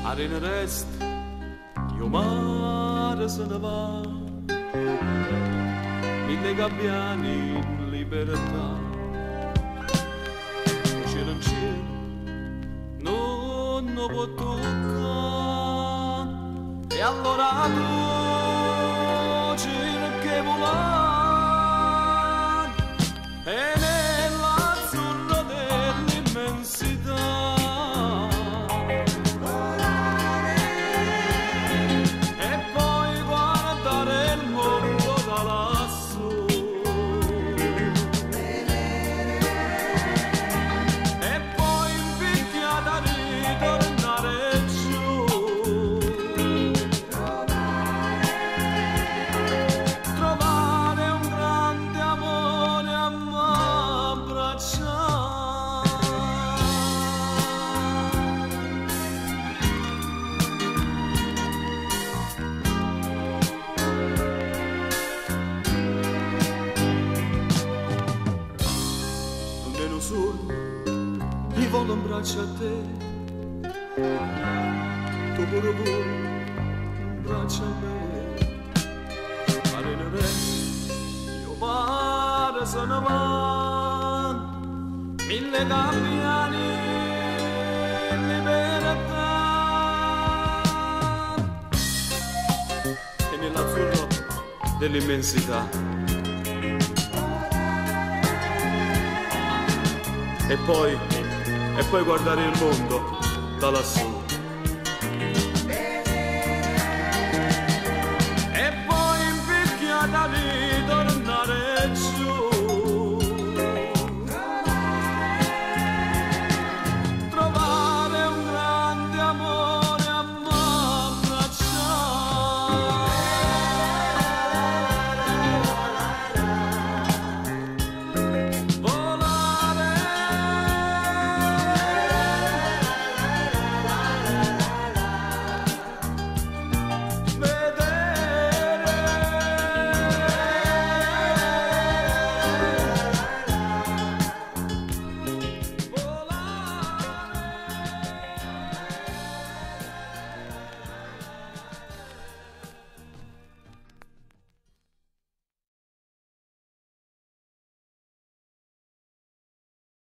arena resta, io mare se ne va, mille gabbiani in libertà, cielo in cielo non lo può toccare, e allora tu cielo che vola, e nell'azzurro dell'immensità. Io volo in braccio a te, tu pure vuoi in braccio a me, arena resta, io mare se ne va, mille gabbiani in libertà, e nell'azzurro dell'immensità. E poi guardare il mondo da lassù.